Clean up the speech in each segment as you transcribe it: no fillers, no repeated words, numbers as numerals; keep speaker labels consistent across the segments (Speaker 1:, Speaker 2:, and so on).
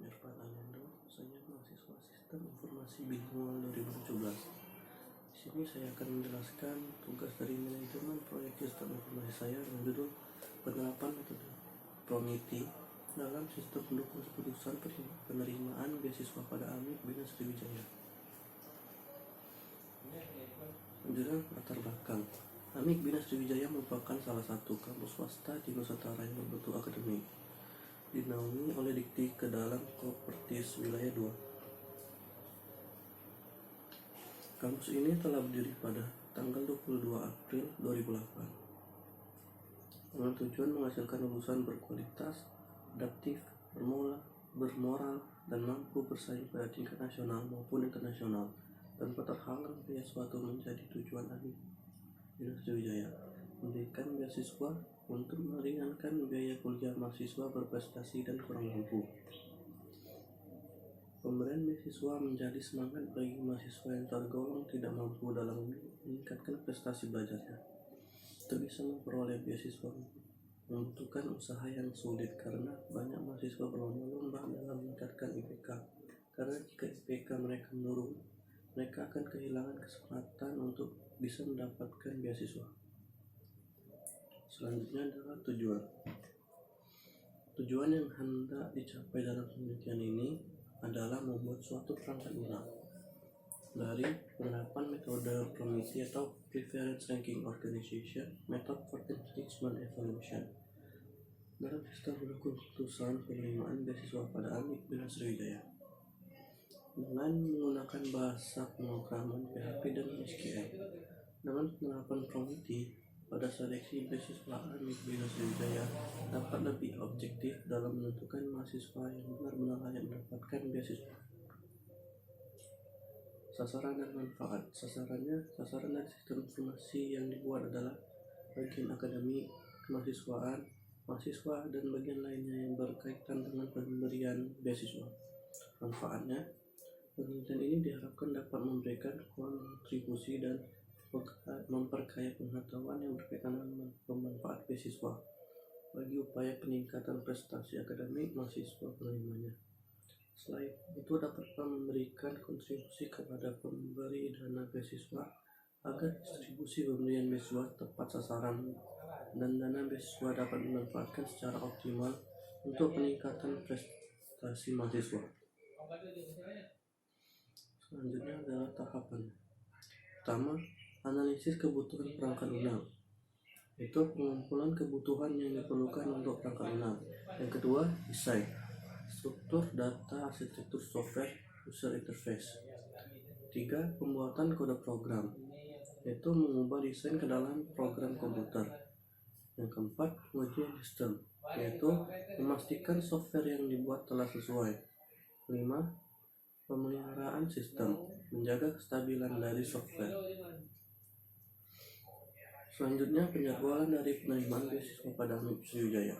Speaker 1: Irfan Anando, saya mahasiswa Sistem Informasi Bilingual 2017. Di sini saya akan menjelaskan tugas dari manajemen proyek sistem informasi saya dengan judul penerapan metode PROMITI dalam sistem pendukung keputusan penerimaan beasiswa pada AMIK Bina Sriwijaya. Menjelaskan latar belakang, AMIK Bina Sriwijaya merupakan salah satu kampus swasta di Nusantara yang berbentuk akademik, dinaungi oleh Dikti Kedalam Kopertis Wilayah 2. Kampus ini telah berdiri pada tanggal 22 April 2008 dengan tujuan menghasilkan lulusan berkualitas, adaptif, bermoral, dan mampu bersaing pada tingkat nasional maupun internasional tanpa terhalang biaya suatu menjadi tujuan AMIK Bina Sriwijaya memberikan beasiswa untuk meringankan biaya kuliah mahasiswa berprestasi dan kurang mampu. Pemberian beasiswa menjadi semangat bagi mahasiswa yang tergolong tidak mampu dalam meningkatkan prestasi belajarnya. Untuk bisa memperoleh beasiswa membutuhkan usaha yang sulit karena banyak mahasiswa berlomba-lomba dalam meningkatkan IPK. Karena jika IPK mereka menurun, mereka akan kehilangan kesempatan untuk bisa mendapatkan beasiswa. Selanjutnya adalah tujuan. Tujuan yang hendak dicapai dalam penelitian ini adalah membuat suatu perangkat lunak dari penerapan metode PROMITI atau Preference Ranking Organization Method for Enrichment Evaluation dalam sistem pendukung keputusan penerimaan beasiswa pada AMIK Bina Sriwijaya dengan menggunakan bahasa pemrograman PHP dan SQL. Dengan penerapan PROMITI pada seleksi beasiswa AMIK Bina Sriwijaya dapat lebih objektif dalam menentukan mahasiswa yang benar-benar layak mendapatkan beasiswa. Sasaran dan manfaat. Sasaran dari sistem informasi yang dibuat adalah bagian akademik, kemahasiswaan, mahasiswa, dan bagian lainnya yang berkaitan dengan pemberian beasiswa. Manfaatnya, penelitian ini diharapkan dapat memberikan kontribusi dan memperkaya pengetahuan yang berkaitan dengan pemanfaat beasiswa bagi upaya peningkatan prestasi akademik mahasiswa penerimanya. Selain itu dapat memberikan kontribusi kepada pemberi dana beasiswa agar distribusi pemberian beasiswa tepat sasaran dan dana beasiswa dapat dimanfaatkan secara optimal untuk peningkatan prestasi mahasiswa. Selanjutnya adalah tahapan. Pertama, analisis kebutuhan perangkat lunak. Itu pengumpulan kebutuhan yang diperlukan untuk perangkat lunak. Yang kedua, desain, struktur data, arsitektur software, user interface. Tiga, pembuatan kode program, yaitu mengubah desain ke dalam program komputer. Yang keempat, pengujian sistem, yaitu memastikan software yang dibuat telah sesuai. 5. Pemeliharaan sistem, menjaga kestabilan dari software. Selanjutnya, penjadwalan dari penerimaan beasiswa pada AMIK Sriwijaya.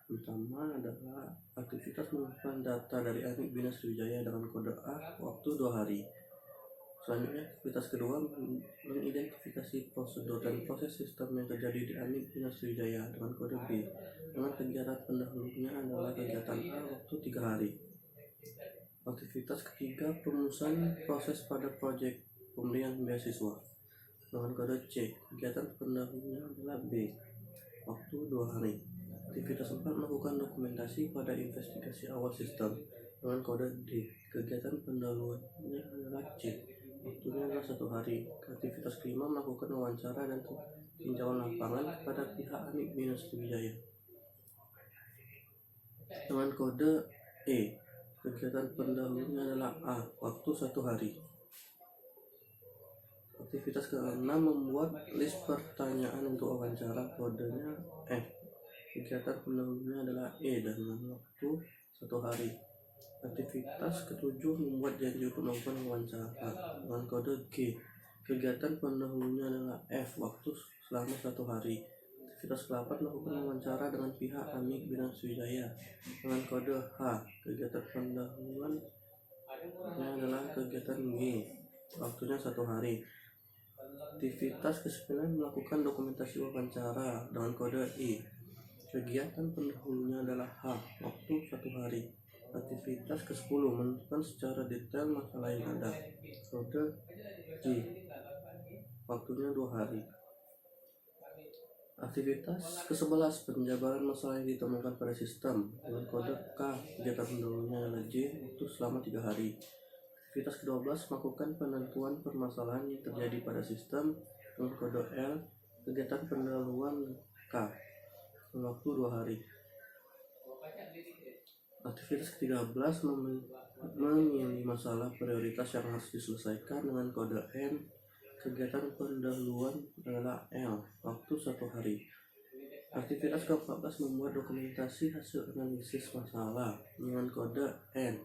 Speaker 1: Pertama adalah aktivitas mengumpulkan data dari AMIK Bina Sriwijaya dengan kode A waktu 2 hari. Selanjutnya, aktivitas kedua mengidentifikasi prosedur dan proses sistem yang terjadi di AMIK Bina Sriwijaya dengan kode B. Dengan kegiatan pendahulunya adalah kegiatan A waktu 3 hari. Aktivitas ketiga, perumusan proses pada proyek pemberian beasiswa dengan kode C. Kegiatan pendahulunya adalah B waktu 2 hari. Aktivitas 4, melakukan dokumentasi pada investigasi awal sistem dengan kode D. Kegiatan pendahulunya adalah C. Waktunya adalah 1 hari. Aktivitas kelima, melakukan wawancara dan tinjauan lapangan kepada pihak AMIK Bina Sriwijaya dengan kode E. Kegiatan pendahulunya adalah A. Waktu 1 hari. Aktivitas ke-6, membuat list pertanyaan untuk wawancara, kodenya F. Kegiatan pendahulunya adalah E dan waktu 1 hari. Aktivitas ke-7, membuat janji untuk melakukan wawancara dengan kode G. Kegiatan pendahulunya adalah F. Waktu selama 1 hari. Aktivitas ke-8, melakukan wawancara dengan pihak AMIK Bina Sriwijaya dengan kode H. Kegiatan pendahulunya adalah kegiatan G. Waktunya 1 hari. Aktivitas ke-9, melakukan dokumentasi wawancara dengan kode I. Kegiatan pendahulunya adalah H. Waktu 1 hari. Aktivitas ke-10 menentukan secara detail masalah yang ada. Kode J, waktunya 2 hari. Aktivitas ke-11 penjabaran masalah yang ditemukan pada sistem dengan kode K, kegiatan pendahulunya adalah J, waktu selama 3 hari. Aktivitas ke-12 melakukan penentuan permasalahan yang terjadi pada sistem dengan kode L, kegiatan pendahuluan K, waktu 2 hari. Aktivitas ke-13 memilih masalah prioritas yang harus diselesaikan dengan kode M, kegiatan pendahuluan adalah L, waktu 1 hari. Aktivitas ke-14 membuat dokumentasi hasil analisis masalah dengan kode N,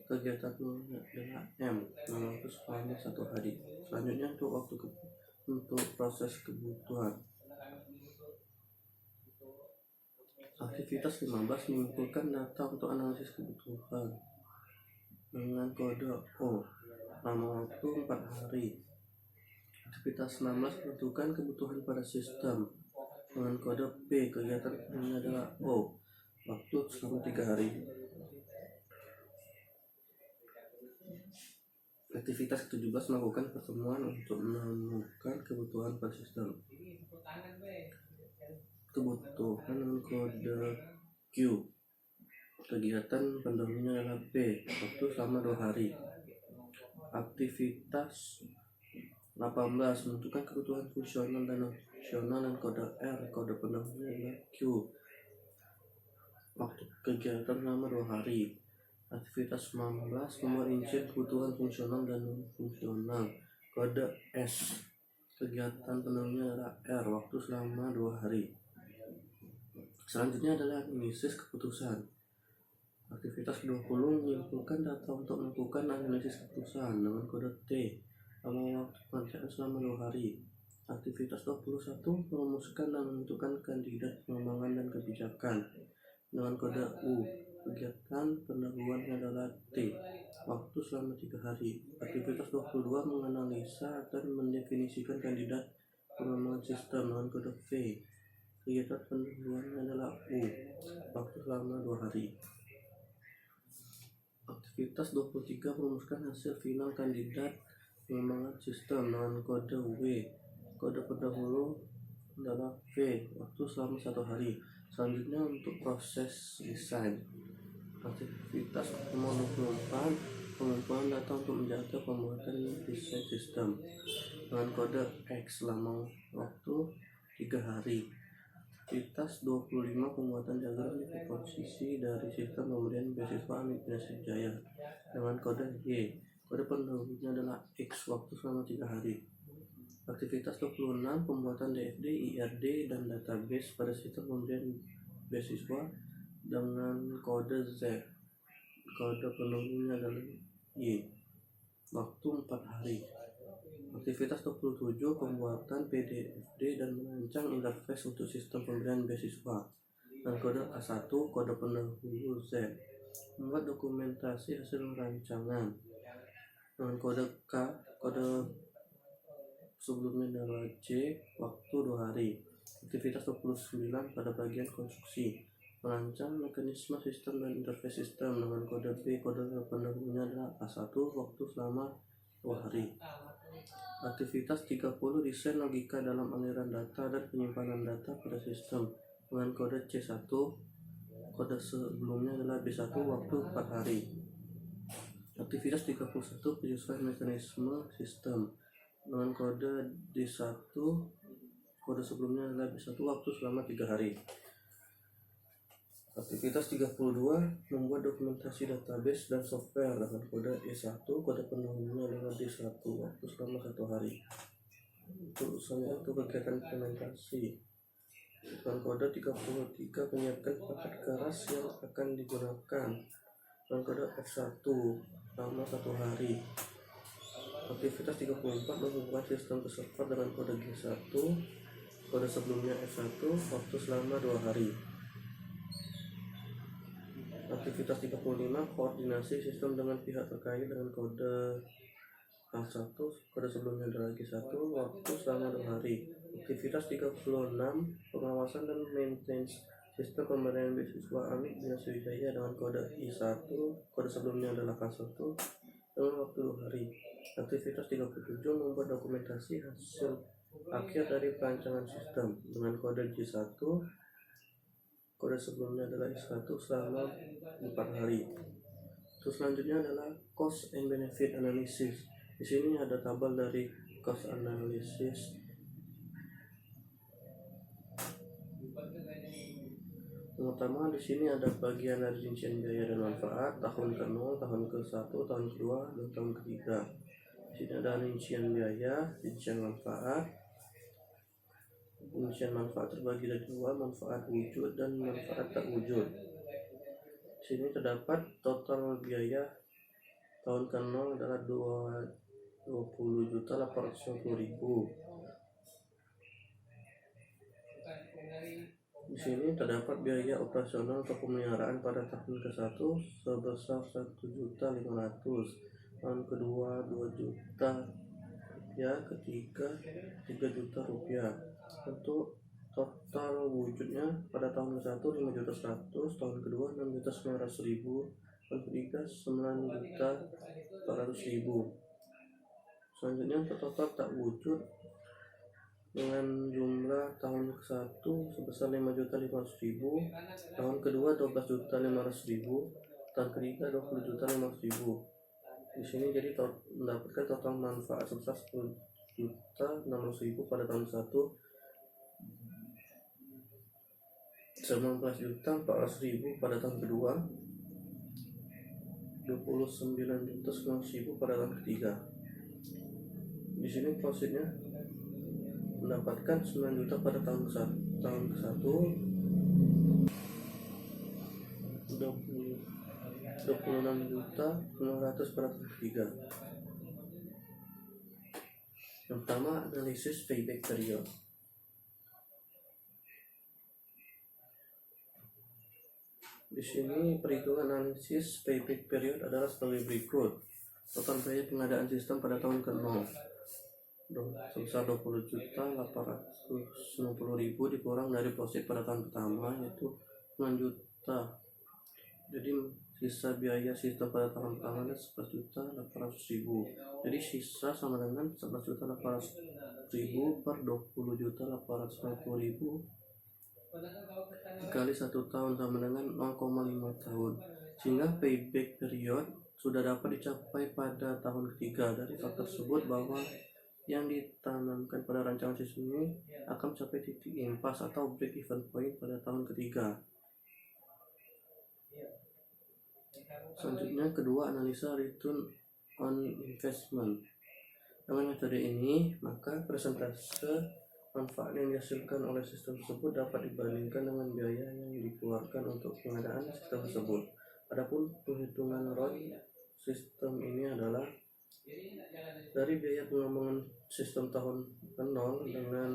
Speaker 1: kegiatan adalah M, waktu selama 1 hari. Selanjutnya untuk proses kebutuhan. Aktivitas 15 mengumpulkan data untuk analisis kebutuhan dengan kode O, lama waktu 4 hari. Aktivitas 16 menentukan kebutuhan pada sistem dengan kode P, kegiatan ini adalah O, waktu selama 3 hari. Aktivitas ke-17 melakukan pertemuan untuk menemukan kebutuhan pada sistem. Kebutuhan dengan kode Q, kegiatan pendahulunya adalah P, waktu selama 2 hari. Aktivitas 18 menentukan kebutuhan fungsional dan non-fungsional dan kode R, kode pendahulunya adalah Q, waktu kegiatan selama 2 hari. Aktivitas 19 membuat rincian kebutuhan fungsional dan non-fungsional, kode S, kegiatan pendahulunya adalah R, waktu selama 2 hari. Selanjutnya adalah analisis keputusan. Aktivitas 20 menyimpulkan data untuk melakukan analisis keputusan dengan kode T, lama waktu pencarian selama 2 hari. Aktivitas 21 merumuskan dan menentukan kandidat pengembangan dan kebijakan dengan kode U, kegiatan pendahuluannya adalah T, waktu selama 3 hari. Aktivitas 22 menganalisa dan mendefinisikan kandidat pengembangan sistem dengan kode V, kegiatan pendahuluannya adalah U, waktu selama 2 hari. Aktivitas 23 merumuskan hasil final kandidat pengembangan sistem dengan kode W, kode pendahulu adalah V, waktu selama 1 hari. Selanjutnya untuk proses desain. Aktivitas nomor 24 pengumpulan data untuk menjaga pembuatan desain sistem dengan kode X selama waktu 3 hari. Aktivitas 25 pembuatan diagram posisi dari sistem pemberian beasiswa Anik Bina Sriwijaya dengan kode Y, kode pendahulunya adalah X, waktu selama 3 hari. Aktivitas 26 pembuatan DFD, IRD, dan database pada sistem pemberian beasiswa dengan kode Z, kode pendahulunya adalah Y, waktu 4 hari. Aktivitas 27 pembuatan PDFD dan merancang interface untuk sistem pemberian beasiswa dan kode A1, kode pendahulu Z, membuat dokumentasi hasil rancangan dengan kode K, kode sebelumnya adalah J, waktu 2 hari. Aktivitas 29 pada bagian konstruksi, merancang mekanisme sistem dan interface sistem dengan kode B, kode pendahulunya adalah A1, waktu selama 2 hari. Aktivitas 30 desain logika dalam aliran data dan penyimpanan data pada sistem dengan kode C1, kode sebelumnya adalah B1, waktu 4 hari. Aktivitas 31 penyesuaian mekanisme sistem dengan kode D1, kode sebelumnya adalah B1, waktu selama 3 hari. Aktivitas 32 membuat dokumentasi database dan software dengan kode E1, kode pendahulunya adalah D1, waktu selama 1 hari. Untuk kegiatan implementasi dengan kode 33 menyiapkan paket keras yang akan digunakan dengan kode F1 selama 1 hari. Aktivitas 34 menghubungkan sistem ke server dengan kode G1, kode sebelumnya F1, waktu selama 2 hari. Aktivitas 35 koordinasi sistem dengan pihak terkait dengan kode A1, kode sebelumnya adalah G1, waktu selama 2 hari. Aktivitas 36 pengawasan dan maintenance Sistem pemberian beasiswa Amik Bina Sriwijaya dengan kode I1, kode sebelumnya adalah K1, dengan waktu 2 hari. Aktivitas 37 membuat dokumentasi hasil akhir dari perancangan sistem dengan kode J1, kode sebelumnya adalah I1 selama 4 hari. Terus selanjutnya adalah cost and benefit analysis. Di sini ada tabel dari cost analysis. Yang pertama di sini ada bagian dari rincian biaya dan manfaat tahun ke-0, tahun ke-1, tahun ke-2, dan tahun ke-3. Di sini ada rincian biaya, rincian manfaat. Rincian manfaat terbagi dari dua, manfaat wujud dan manfaat tak wujud. Di sini terdapat total biaya tahun ke-0 adalah 20.850.000. Di sini terdapat biaya operasional atau pemeliharaan pada tahun ke-1 sebesar 1.500.000, tahun kedua 2 juta rupiah, ketiga 3 juta rupiah. Untuk total wujudnya pada tahun ke-1 5.100.000, tahun kedua 6.900.000, tahun ketiga 9.400.000. Selanjutnya untuk total tak wujud dengan jumlah tahun ke-1 sebesar 5.500.000, tahun kedua 12.500.000, tahun ketiga 20.500.000. Di sini jadi mendapatkan total manfaat sebesar 10.600.000 pada tahun 1, 19.400.000 pada tahun kedua, 29.900.000 pada tahun ketiga. Di sini profitnya mendapatkan 9 juta pada tahun ke-1, 26.900.000 pada tahun ketiga. Yang pertama, analisis payback period. Di sini perhitungan analisis payback period adalah sebagai berikut. Total biaya pengadaan sistem pada tahun ke-0 sebesar 20.890.000 dikurang dari profit pada tahun pertama yaitu 9 juta. Jadi sisa biaya sistem pada tahun pertama adalah 11.800.000. Jadi sisa sama dengan 11.800.000 per 20.890.000 dikali 1 tahun sama dengan 0,5 tahun, sehingga payback period sudah dapat dicapai pada tahun ketiga. Dari fakta tersebut bahwa yang ditanamkan pada rancangan sistem ini akan mencapai titik impasse atau break even point pada tahun ketiga. Selanjutnya kedua, analisa return on investment. Dengan metode ini maka persentase manfaat yang dihasilkan oleh sistem tersebut dapat dibandingkan dengan biaya yang dikeluarkan untuk pengadaan sistem tersebut. Adapun penghitungan ROI sistem ini adalah dari biaya pengembangan sistem tahun ke-0 dengan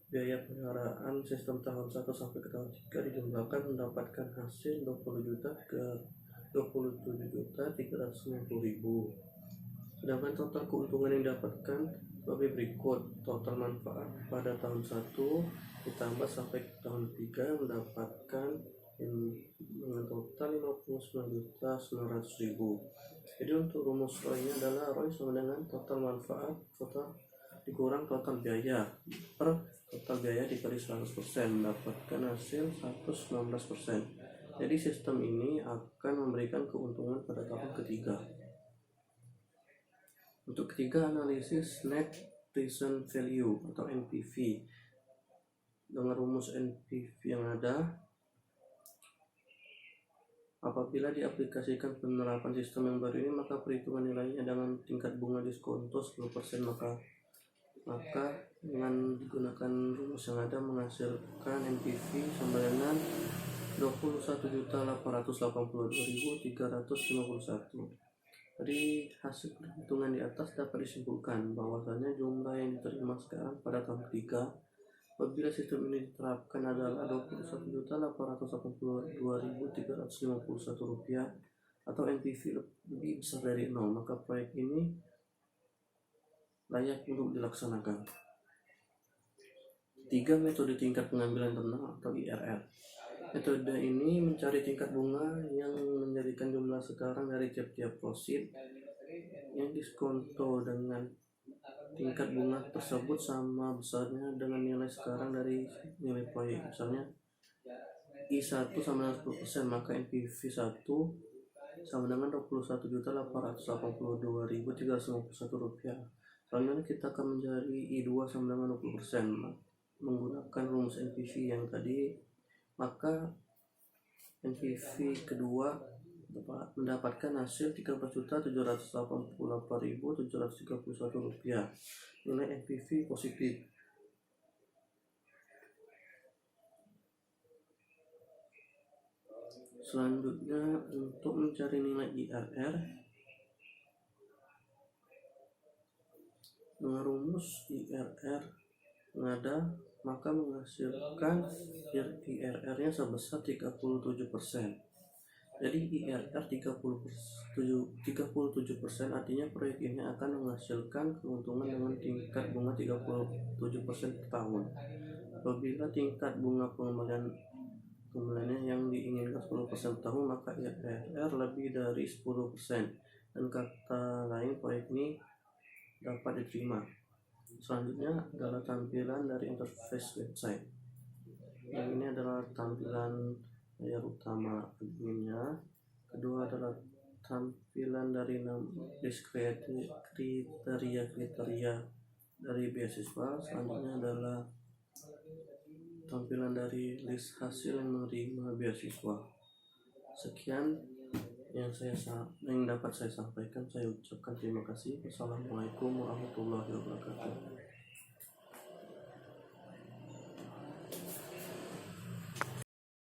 Speaker 1: biaya pemeliharaan sistem tahun 1 sampai ke tahun 3 dijumlahkan mendapatkan hasil 20 juta ke 27.390.000. Sedangkan total keuntungan yang didapatkan sebagai berikut. Total manfaat pada tahun 1 ditambah sampai ke tahun 3 mendapatkan dengan total 59.900.000. Jadi untuk rumus ROI nya adalah ROI sama dengan total manfaat total dikurang total biaya per total biaya dikali 100%, mendapatkan hasil 119%. Jadi sistem ini akan memberikan keuntungan pada tahun ketiga. Untuk ketiga, analisis net present value atau NPV. Dengan rumus NPV yang ada, apabila diaplikasikan penerapan sistem yang baru ini, maka perhitungan nilainya dengan tingkat bunga diskonto 10%, maka dengan digunakan rumus yang ada menghasilkan NPV sama dengan 21.882.351. Dari hasil perhitungan di atas dapat disimpulkan bahwasanya jumlah yang diterima sekarang pada tahun ketiga apabila sistem ini diterapkan adalah 21.882.351 rupiah atau NPV lebih besar dari 0, maka proyek ini layak untuk dilaksanakan. 3 metode tingkat pengambilan tenang atau IRR. Metode ini mencari tingkat bunga yang menjadikan jumlah sekarang dari tiap-tiap deposit yang diskonto dengan tingkat bunga tersebut sama besarnya dengan nilai sekarang dari nilai proyek. Misalnya I1 sama dengan 10%, maka NPV 1 sama dengan Rp21.882.351. Selanjutnya kita akan mencari I2 sama dengan 20%. Menggunakan rumus NPV yang tadi, maka NPV kedua mendapatkan hasil Rp13.788.731. Nilai NPV positif. Selanjutnya untuk mencari nilai IRR, dengan rumus IRR ngada maka menghasilkan IRR-nya sebesar 37%. Jadi IRR 37% artinya proyek ini akan menghasilkan keuntungan dengan tingkat bunga 37% per tahun. Apabila tingkat bunga pengembaliannya yang diinginkan 10% per tahun, maka IRR lebih dari 10%. Dan kata lain, proyek ini dapat diterima. Selanjutnya adalah tampilan dari interface website. Yang ini adalah tampilan layar utama adminnya. Kedua adalah tampilan dari list kriteria dari beasiswa. Selanjutnya adalah tampilan dari list hasil yang menerima beasiswa. Sekian yang dapat saya sampaikan. Saya ucapkan terima kasih. Wassalamualaikum warahmatullahi wabarakatuh.